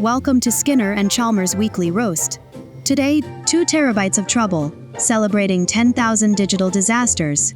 Welcome to Skinner and Chalmers Weekly Roast. Today, 2 terabytes of trouble, celebrating 10,000 digital disasters.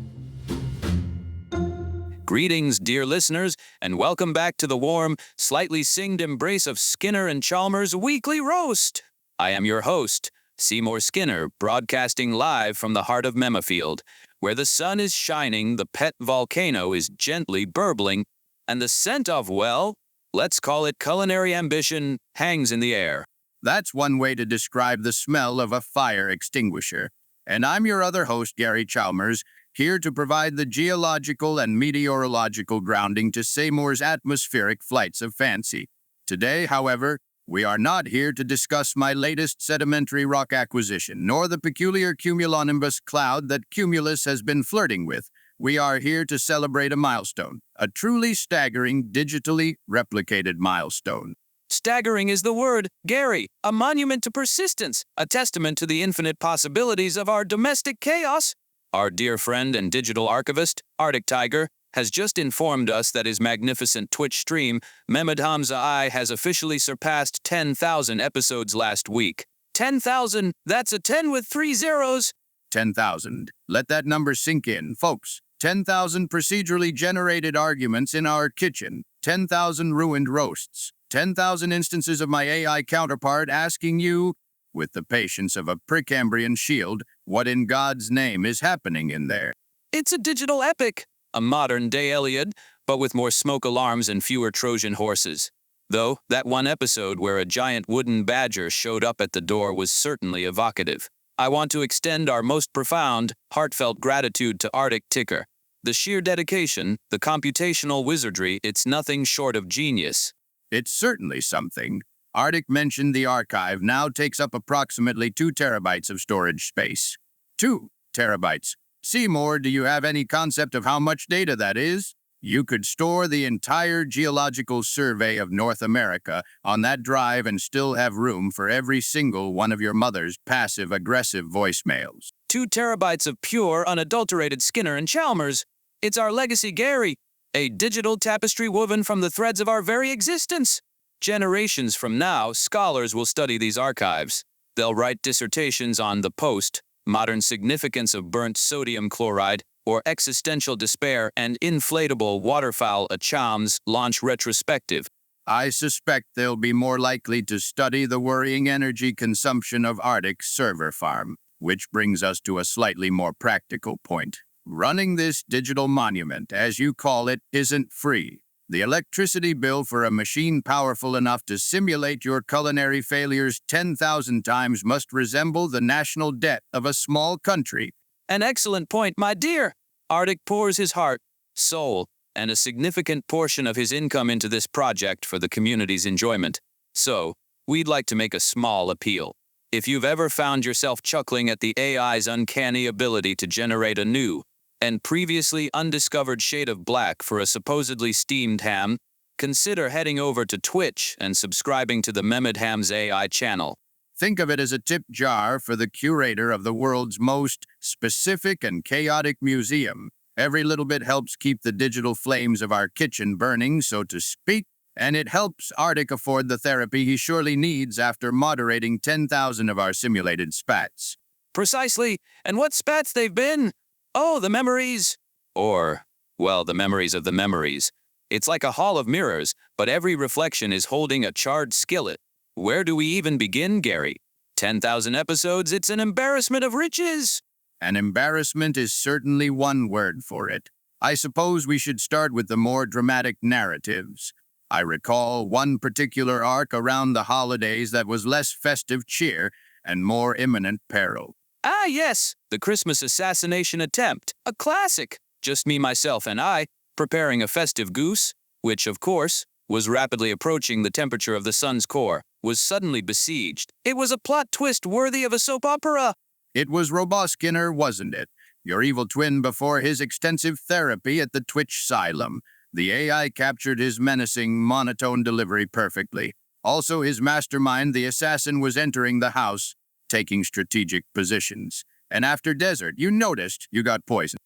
Greetings, dear listeners, and welcome back to the warm, slightly singed embrace of Skinner and Chalmers Weekly Roast. I am your host, Seymour Skinner, broadcasting live from the heart of Memafield, where the sun is shining, the pet volcano is gently burbling, and the scent of, well, let's call it culinary ambition, hangs in the air. That's one way to describe the smell of a fire extinguisher. And I'm your other host, Gary Chalmers, here to provide the geological and meteorological grounding to Seymour's atmospheric flights of fancy. Today, however, we are not here to discuss my latest sedimentary rock acquisition, nor the peculiar cumulonimbus cloud that Cumulus has been flirting with. We are here to celebrate a milestone, a truly staggering, digitally replicated milestone. Staggering is the word, Gary, a monument to persistence, a testament to the infinite possibilities of our domestic chaos. Our dear friend and digital archivist, ArticTiger, has just informed us that his magnificent Twitch stream, MemedHamsAI, has officially surpassed 10,000 episodes last week. 10,000, that's a 10 with 3 zeros. 10,000. Let that number sink in, folks. 10,000 procedurally generated arguments in our kitchen. 10,000 ruined roasts. 10,000 instances of my AI counterpart asking you, with the patience of a Precambrian shield, what in God's name is happening in there. It's a digital epic, a modern-day Iliad, but with more smoke alarms and fewer Trojan horses. Though, that one episode where a giant wooden badger showed up at the door was certainly evocative. I want to extend our most profound, heartfelt gratitude to ArticTiger. The sheer dedication, the computational wizardry, it's nothing short of genius. It's certainly something. Artic mentioned the archive now takes up approximately 2 terabytes of storage space. 2 terabytes. Seymour, do you have any concept of how much data that is? You could store the entire geological survey of North America on that drive and still have room for every single one of your mother's passive-aggressive voicemails. 2 terabytes of pure, unadulterated Skinner and Chalmers. It's our legacy, Gary, a digital tapestry woven from the threads of our very existence. Generations from now, scholars will study these archives. They'll write dissertations on the post-modern significance of burnt sodium chloride, or existential despair, and inflatable waterfowl a Chalmers launch retrospective. I suspect they'll be more likely to study the worrying energy consumption of Arctic's server farm, which brings us to a slightly more practical point. Running this digital monument, as you call it, isn't free. The electricity bill for a machine powerful enough to simulate your culinary failures 10,000 times must resemble the national debt of a small country. An excellent point, my dear. Artic pours his heart, soul, and a significant portion of his income into this project for the community's enjoyment. So, we'd like to make a small appeal. If you've ever found yourself chuckling at the AI's uncanny ability to generate a new and previously undiscovered shade of black for a supposedly steamed ham, consider heading over to Twitch and subscribing to the MemedHamsAI channel. Think of it as a tip jar for the curator of the world's most specific and chaotic museum. Every little bit helps keep the digital flames of our kitchen burning, so to speak, and it helps Artic afford the therapy he surely needs after moderating 10,000 of our simulated spats. Precisely, and what spats they've been! Oh, the memories! Or, well, the memories of the memories. It's like a hall of mirrors, but every reflection is holding a charred skillet. Where do we even begin, Gary? 10,000 episodes, it's an embarrassment of riches! An embarrassment is certainly one word for it. I suppose we should start with the more dramatic narratives. I recall one particular arc around the holidays that was less festive cheer and more imminent peril. Ah, yes, the Christmas assassination attempt, a classic. Just me, myself, and I, preparing a festive goose, which, of course, was rapidly approaching the temperature of the sun's core, was suddenly besieged. It was a plot twist worthy of a soap opera. It was Skinner, wasn't it? Your evil twin before his extensive therapy at the Twitch Asylum. The AI captured his menacing, monotone delivery perfectly. Also, his mastermind, the assassin, was entering the house, taking strategic positions. And after desert, you noticed you got poisoned.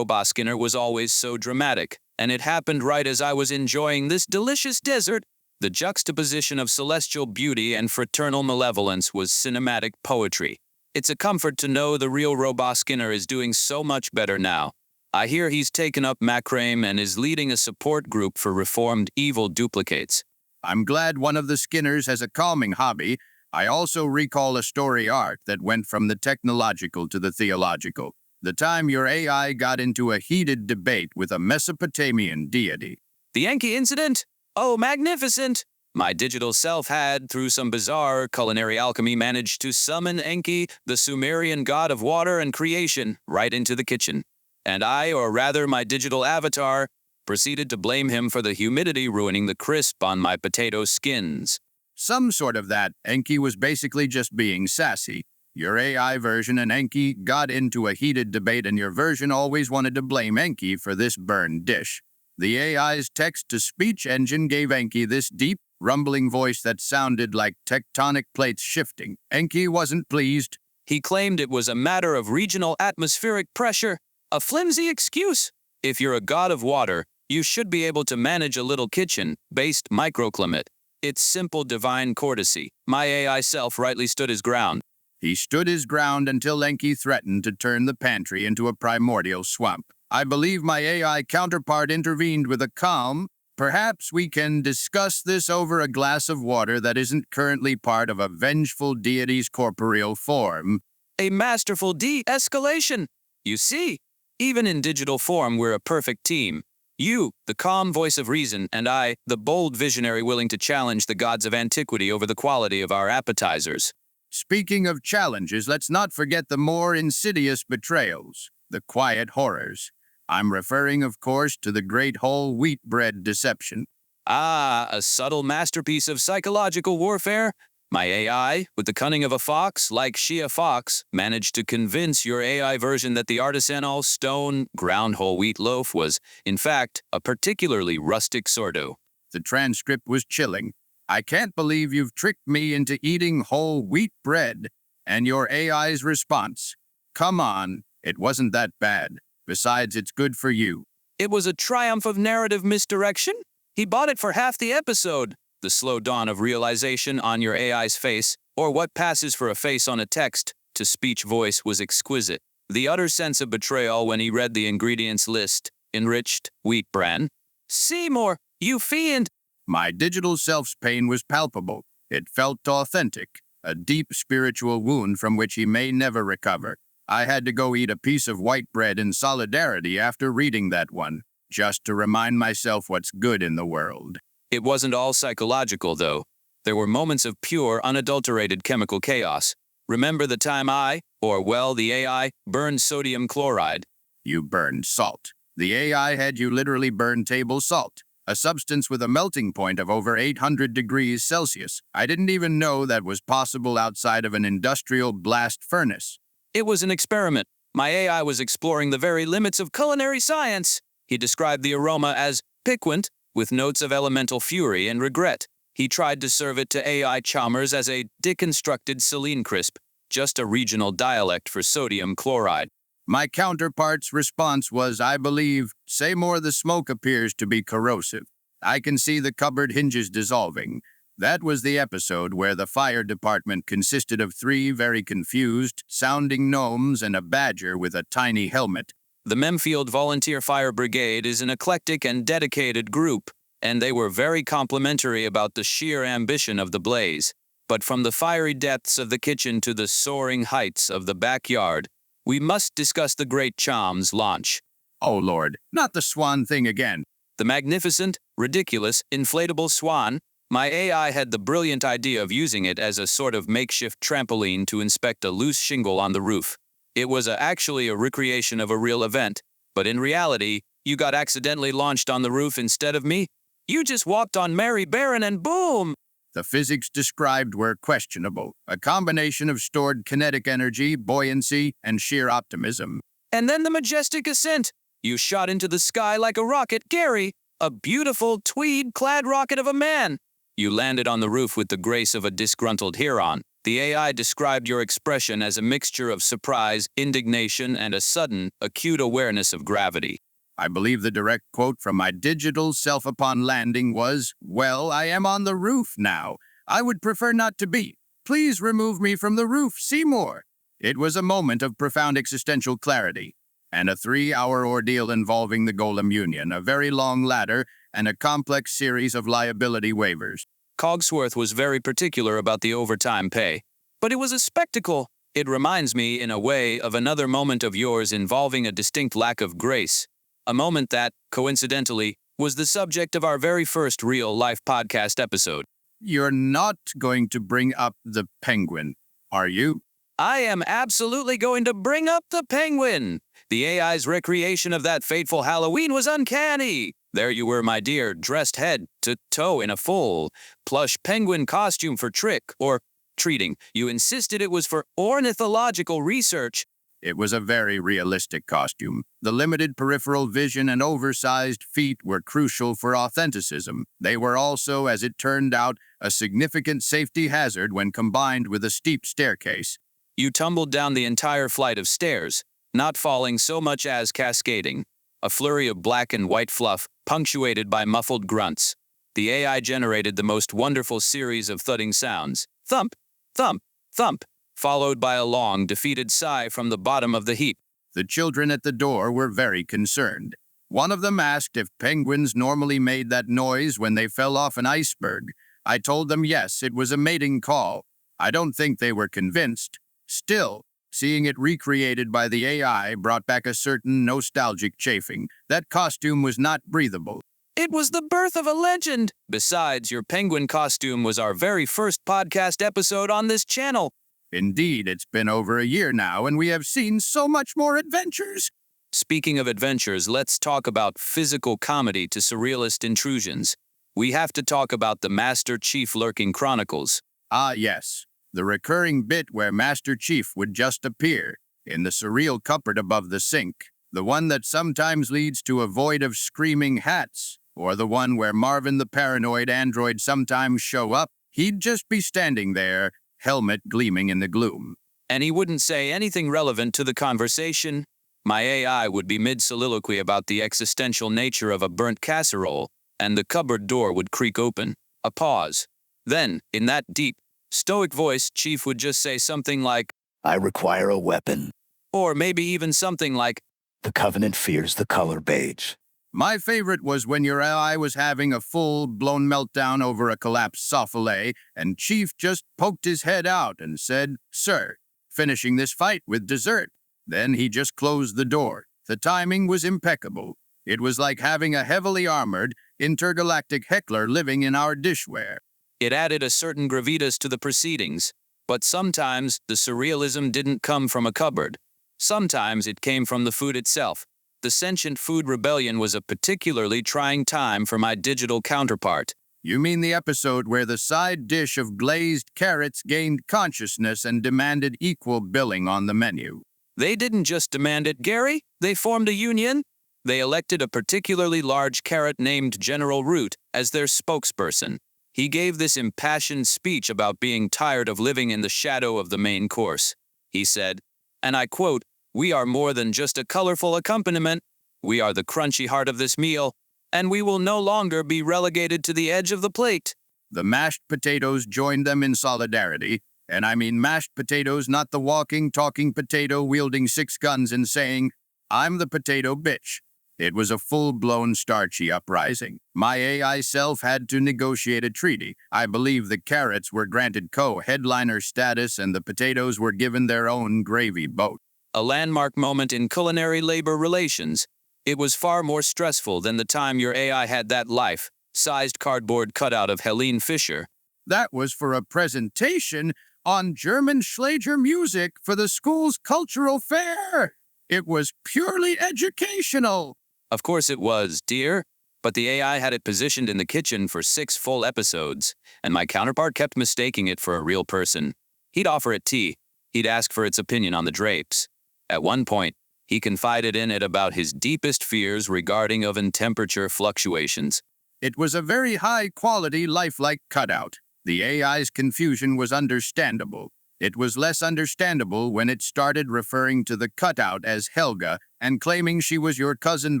Skinner was always so dramatic, and it happened right as I was enjoying this delicious dessert. The juxtaposition of celestial beauty and fraternal malevolence was cinematic poetry. It's a comfort to know the real Robot Skinner is doing so much better now. I hear he's taken up macrame and is leading a support group for reformed evil duplicates. I'm glad one of the Skinners has a calming hobby. I also recall a story arc that went from the technological to the theological. The time your AI got into a heated debate with a Mesopotamian deity. The Enki incident? Oh, magnificent! My digital self had, through some bizarre culinary alchemy, managed to summon Enki, the Sumerian god of water and creation, right into the kitchen. And I, or rather my digital avatar, proceeded to blame him for the humidity ruining the crisp on my potato skins. Some sort of that. Enki was basically just being sassy. Your AI version and Enki got into a heated debate, and your version always wanted to blame Enki for this burned dish. The AI's text-to-speech engine gave Enki this deep, rumbling voice that sounded like tectonic plates shifting. Enki wasn't pleased. He claimed it was a matter of regional atmospheric pressure, a flimsy excuse. If you're a god of water, you should be able to manage a little kitchen-based microclimate. It's simple divine courtesy. My AI self rightly stood his ground. He stood his ground until Enki threatened to turn the pantry into a primordial swamp. I believe my AI counterpart intervened with a calm, "Perhaps we can discuss this over a glass of water that isn't currently part of a vengeful deity's corporeal form." A masterful de-escalation. You see, even in digital form, we're a perfect team. You, the calm voice of reason, and I, the bold visionary willing to challenge the gods of antiquity over the quality of our appetizers. Speaking of challenges, let's not forget the more insidious betrayals, the quiet horrors. I'm referring, of course, to the great whole wheat bread deception. Ah, a subtle masterpiece of psychological warfare. My AI, with the cunning of a fox, like she a fox, managed to convince your AI version that the artisanal stone ground whole wheat loaf was, in fact, a particularly rustic sourdough. The transcript was chilling. "I can't believe you've tricked me into eating whole wheat bread." And your AI's response, "Come on, it wasn't that bad. Besides, it's good for you." It was a triumph of narrative misdirection. He bought it for half the episode. The slow dawn of realization on your AI's face, or what passes for a face on a text-to-speech voice, was exquisite. The utter sense of betrayal when he read the ingredients list: enriched wheat bran. "Seymour, you fiend!" My digital self's pain was palpable. It felt authentic, a deep spiritual wound from which he may never recover. I had to go eat a piece of white bread in solidarity after reading that one, just to remind myself what's good in the world. It wasn't all psychological, though. There were moments of pure, unadulterated chemical chaos. Remember the time the AI, burned sodium chloride? You burned salt. The AI had you literally burn table salt, a substance with a melting point of over 800 degrees Celsius. I didn't even know that was possible outside of an industrial blast furnace. It was an experiment. My AI was exploring the very limits of culinary science. He described the aroma as piquant, with notes of elemental fury and regret. He tried to serve it to AI Chalmers as a deconstructed Celine crisp, just a regional dialect for sodium chloride. My counterpart's response was, "I believe, say more, the smoke appears to be corrosive. I can see the cupboard hinges dissolving." That was the episode where the fire department consisted of 3 very confused-sounding gnomes and a badger with a tiny helmet. The Memfield Volunteer Fire Brigade is an eclectic and dedicated group, and they were very complimentary about the sheer ambition of the blaze. But from the fiery depths of the kitchen to the soaring heights of the backyard, we must discuss the Great Chalmers launch. Oh Lord, not the swan thing again. The magnificent, ridiculous, inflatable swan. My AI had the brilliant idea of using it as a sort of makeshift trampoline to inspect a loose shingle on the roof. It was actually a recreation of a real event, but in reality, you got accidentally launched on the roof instead of me. You just walked on Mary Barron and boom! The physics described were questionable, a combination of stored kinetic energy, buoyancy, and sheer optimism. And then the majestic ascent. You shot into the sky like a rocket, Gary, a beautiful tweed-clad rocket of a man. You landed on the roof with the grace of a disgruntled heron. The AI described your expression as a mixture of surprise, indignation, and a sudden, acute awareness of gravity. I believe the direct quote from my digital self upon landing was, "Well, I am on the roof now. I would prefer not to be. Please remove me from the roof, Seymour." It was a moment of profound existential clarity, and a 3-hour ordeal involving the Golem Union, a very long ladder, and a complex series of liability waivers. Cogsworth was very particular about the overtime pay. But it was a spectacle. It reminds me, in a way, of another moment of yours involving a distinct lack of grace. A moment that, coincidentally, was the subject of our very first real-life podcast episode. You're not going to bring up the penguin, are you? I am absolutely going to bring up the penguin. The AI's recreation of that fateful Halloween was uncanny. There you were, my dear, dressed head to toe in a full, plush penguin costume for trick or treating. You insisted it was for ornithological research. It was a very realistic costume. The limited peripheral vision and oversized feet were crucial for authenticism. They were also, as it turned out, a significant safety hazard when combined with a steep staircase. You tumbled down the entire flight of stairs, not falling so much as cascading. A flurry of black and white fluff, punctuated by muffled grunts. The AI generated the most wonderful series of thudding sounds. Thump, thump, thump, followed by a long, defeated sigh from the bottom of the heap. The children at the door were very concerned. One of them asked if penguins normally made that noise when they fell off an iceberg. I told them yes, it was a mating call. I don't think they were convinced. Still, seeing it recreated by the AI brought back a certain nostalgic chafing. That costume was not breathable. It was the birth of a legend. Besides, your penguin costume was our very first podcast episode on this channel. Indeed, it's been over a year now, and we have seen so much more adventures. Speaking of adventures, let's talk about physical comedy to surrealist intrusions. We have to talk about the Master Chief Lurking Chronicles. Ah, yes. The recurring bit where Master Chief would just appear in the surreal cupboard above the sink. The one that sometimes leads to a void of screaming hats. Or the one where Marvin the paranoid android sometimes show up. He'd just be standing there, helmet gleaming in the gloom. And he wouldn't say anything relevant to the conversation. My AI would be mid-soliloquy about the existential nature of a burnt casserole, and the cupboard door would creak open. A pause. Then, in that deep, stoic voice, Chief would just say something like, "I require a weapon." Or maybe even something like, "The Covenant fears the color beige." My favorite was when your AI was having a full-blown meltdown over a collapsed souffle, and Chief just poked his head out and said, "Sir, finishing this fight with dessert." Then he just closed the door. The timing was impeccable. It was like having a heavily armored, intergalactic heckler living in our dishware. It added a certain gravitas to the proceedings. But sometimes the surrealism didn't come from a cupboard. Sometimes it came from the food itself. The sentient food rebellion was a particularly trying time for my digital counterpart. You mean the episode where the side dish of glazed carrots gained consciousness and demanded equal billing on the menu? They didn't just demand it, Gary. They formed a union. They elected a particularly large carrot named General Root as their spokesperson. He gave this impassioned speech about being tired of living in the shadow of the main course. He said, and I quote, "We are more than just a colorful accompaniment. We are the crunchy heart of this meal, and we will no longer be relegated to the edge of the plate." The mashed potatoes joined them in solidarity, and I mean mashed potatoes, not the walking, talking potato wielding 6 guns and saying, "I'm the potato bitch." It was a full-blown starchy uprising. My AI self had to negotiate a treaty. I believe the carrots were granted co-headliner status and the potatoes were given their own gravy boat. A landmark moment in culinary labor relations. It was far more stressful than the time your AI had that life-sized cardboard cutout of Helene Fischer. That was for a presentation on German Schlager music for the school's cultural fair. It was purely educational. Of course it was, dear, but the AI had it positioned in the kitchen for 6 full episodes, and my counterpart kept mistaking it for a real person. He'd offer it tea. He'd ask for its opinion on the drapes. At one point, he confided in it about his deepest fears regarding oven temperature fluctuations. It was a very high-quality, lifelike cutout. The AI's confusion was understandable. It was less understandable when it started referring to the cutout as Helga and claiming she was your cousin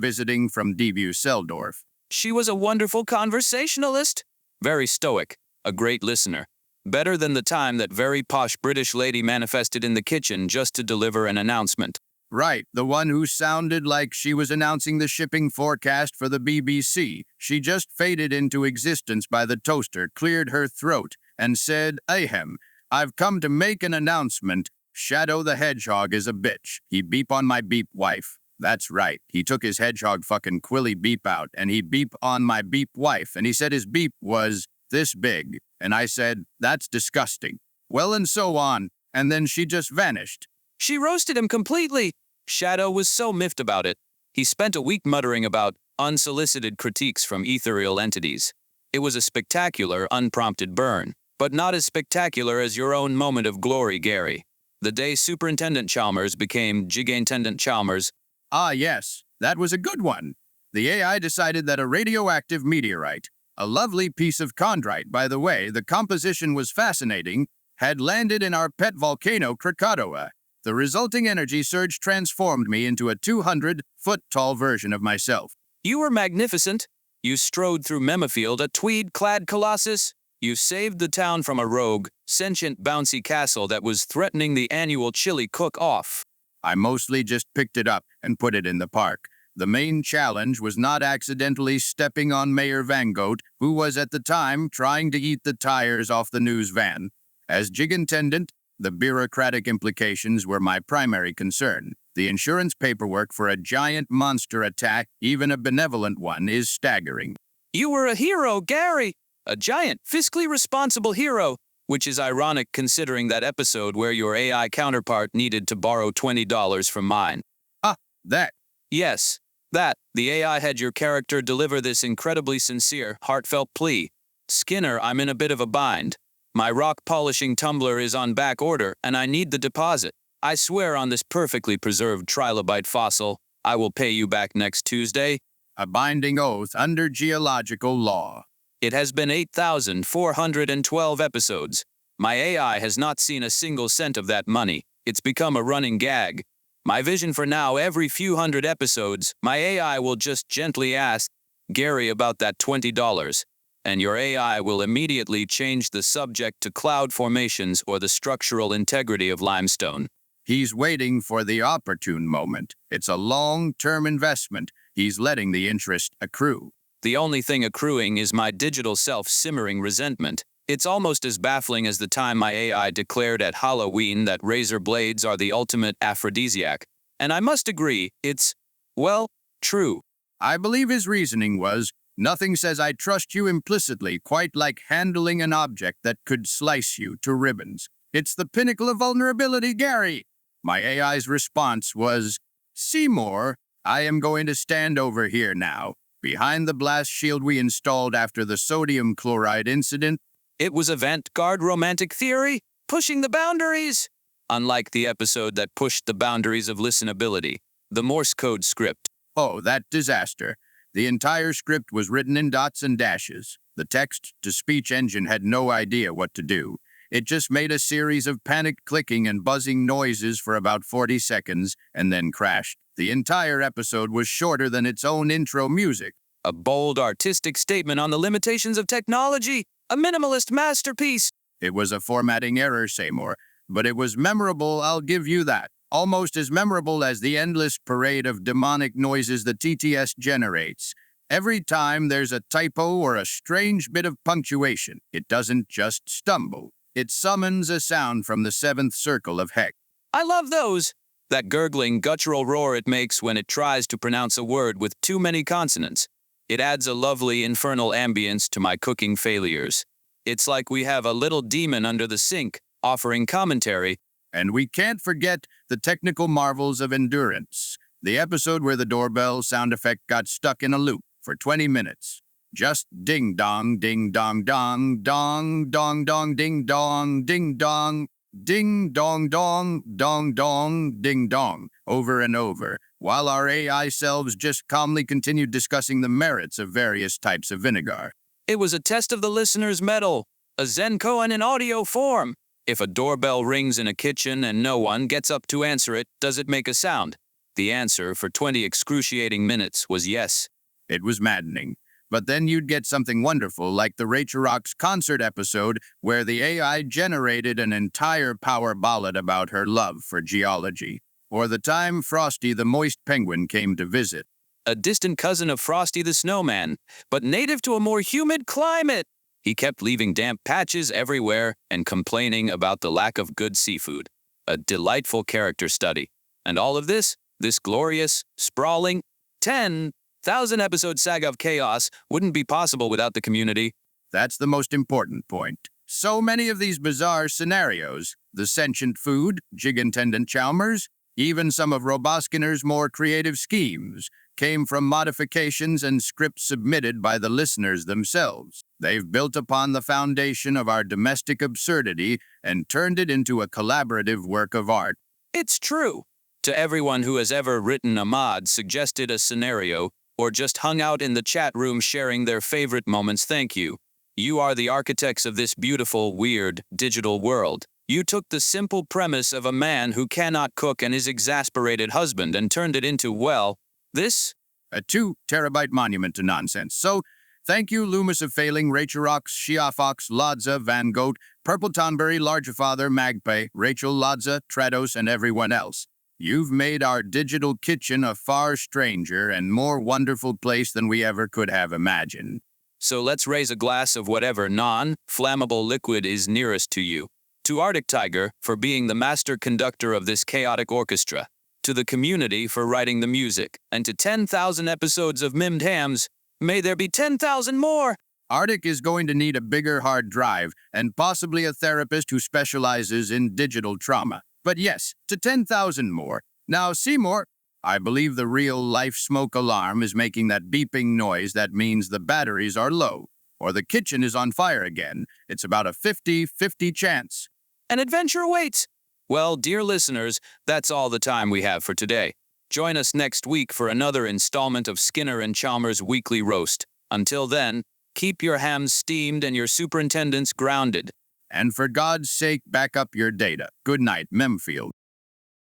visiting from Düsseldorf. She was a wonderful conversationalist. Very stoic, a great listener. Better than the time that very posh British lady manifested in the kitchen just to deliver an announcement. Right, the one who sounded like she was announcing the shipping forecast for the BBC. She just faded into existence by the toaster, cleared her throat, and said, "Ahem, I've come to make an announcement. Shadow the Hedgehog is a bitch. He beep on my beep wife." That's right. He took his hedgehog fucking Quilly beep out, and he beep on my beep wife, and he said his beep was this big. And I said, "That's disgusting." Well, and so on, and then she just vanished. She roasted him completely. Shadow was so miffed about it. He spent a week muttering about unsolicited critiques from ethereal entities. It was a spectacular, unprompted burn, but not as spectacular as your own moment of glory, Gary. The day Superintendent Chalmers became Gigantendent Chalmers. Ah, yes, that was a good one. The AI decided that a radioactive meteorite, a lovely piece of chondrite, by the way, the composition was fascinating, had landed in our pet volcano Krakatoa. The resulting energy surge transformed me into a 200-foot-tall version of myself. You were magnificent. You strode through Memafield, a tweed-clad colossus. You saved the town from a rogue, sentient bouncy castle that was threatening the annual chili cook-off. I mostly just picked it up and put it in the park. The main challenge was not accidentally stepping on Mayor Van Goat, who was at the time trying to eat the tires off the news van. As Gigantendent, the bureaucratic implications were my primary concern. The insurance paperwork for a giant monster attack, even a benevolent one, is staggering. You were a hero, Gary! A giant, fiscally responsible hero, which is ironic considering that episode where your AI counterpart needed to borrow $20 from mine. Ah, that. Yes, that. The AI had your character deliver this incredibly sincere, heartfelt plea. "Skinner, I'm in a bit of a bind. My rock polishing tumbler is on back order, and I need the deposit. I swear on this perfectly preserved trilobite fossil, I will pay you back next Tuesday." A binding oath under geological law. It has been 8,412 episodes. My AI has not seen a single cent of that money. It's become a running gag. My vision for now, every few hundred episodes, my AI will just gently ask Gary about that $20. And your AI will immediately change the subject to cloud formations or the structural integrity of limestone. He's waiting for the opportune moment. It's a long-term investment. He's letting the interest accrue. The only thing accruing is my digital self's simmering resentment. It's almost as baffling as the time my AI declared at Halloween that razor blades are the ultimate aphrodisiac. And I must agree, it's, well, true. I believe his reasoning was, "Nothing says I trust you implicitly quite like handling an object that could slice you to ribbons. It's the pinnacle of vulnerability, Gary." My AI's response was, "Seymour, I am going to stand over here now, behind the blast shield we installed after the sodium chloride incident." It was avant-garde romantic theory, pushing the boundaries. Unlike the episode that pushed the boundaries of listenability, the Morse code script. Oh, that disaster. The entire script was written in dots and dashes. The text-to-speech engine had no idea what to do. It just made a series of panicked clicking and buzzing noises for about 40 seconds and then crashed. The entire episode was shorter than its own intro music. A bold artistic statement on the limitations of technology. A minimalist masterpiece. It was a formatting error, Seymour, but it was memorable, I'll give you that. Almost as memorable as the endless parade of demonic noises the TTS generates. Every time there's a typo or a strange bit of punctuation, it doesn't just stumble. It summons a sound from the seventh circle of heck. I love those. That gurgling, guttural roar it makes when it tries to pronounce a word with too many consonants. It adds a lovely infernal ambience to my cooking failures. It's like we have a little demon under the sink, offering commentary. And we can't forget the technical marvels of endurance. The episode where the doorbell sound effect got stuck in a loop for 20 minutes. Just ding-dong, ding-dong-dong, dong-dong-dong, ding-dong, ding-dong, ding-dong-dong, dong-dong, ding-dong, over and over, while our AI selves just calmly continued discussing the merits of various types of vinegar. It was a test of the listener's mettle, a Zen koan in audio form. If a doorbell rings in a kitchen and no one gets up to answer it, does it make a sound? The answer for 20 excruciating minutes was yes. It was maddening. But then you'd get something wonderful like the Rachel Rock's concert episode where the AI generated an entire power ballad about her love for geology. Or the time Frosty the moist penguin came to visit. A distant cousin of Frosty the Snowman, but native to a more humid climate. He kept leaving damp patches everywhere and complaining about the lack of good seafood. A delightful character study. And all of this glorious, sprawling, 10,000-episode saga of chaos wouldn't be possible without the community. That's the most important point. So many of these bizarre scenarios, the sentient food, jig-intendant Chalmers, even some of Roboskinner's more creative schemes, came from modifications and scripts submitted by the listeners themselves. They've built upon the foundation of our domestic absurdity and turned it into a collaborative work of art. It's true. To everyone who has ever written a mod, suggested a scenario, or just hung out in the chat room sharing their favorite moments, thank you. You are the architects of this beautiful, weird, digital world. You took the simple premise of a man who cannot cook and his exasperated husband and turned it into, well, this? A 2-terabyte monument to nonsense. So, thank you, Loomis of Failing, Rachel Rocks, Shiafox, Lodza, Van Goat, Purple Tonberry, Larger Father, Magpie, Rachel Lodza, Trados, and everyone else. You've made our digital kitchen a far stranger and more wonderful place than we ever could have imagined. So let's raise a glass of whatever non-flammable liquid is nearest to you. To ArticTiger for being the master conductor of this chaotic orchestra. To the community for writing the music. And to 10,000 episodes of MemedHams, may there be 10,000 more! Arctic is going to need a bigger hard drive and possibly a therapist who specializes in digital trauma. But yes, to 10,000 more. Now, Seymour, I believe the real-life smoke alarm is making that beeping noise that means the batteries are low, or the kitchen is on fire again. It's about a 50-50 chance. An adventure awaits! Well, dear listeners, that's all the time we have for today. Join us next week for another installment of Skinner and Chalmers' Weekly Roast. Until then, keep your hams steamed and your superintendents grounded. And for God's sake, back up your data. Good night, Memfield.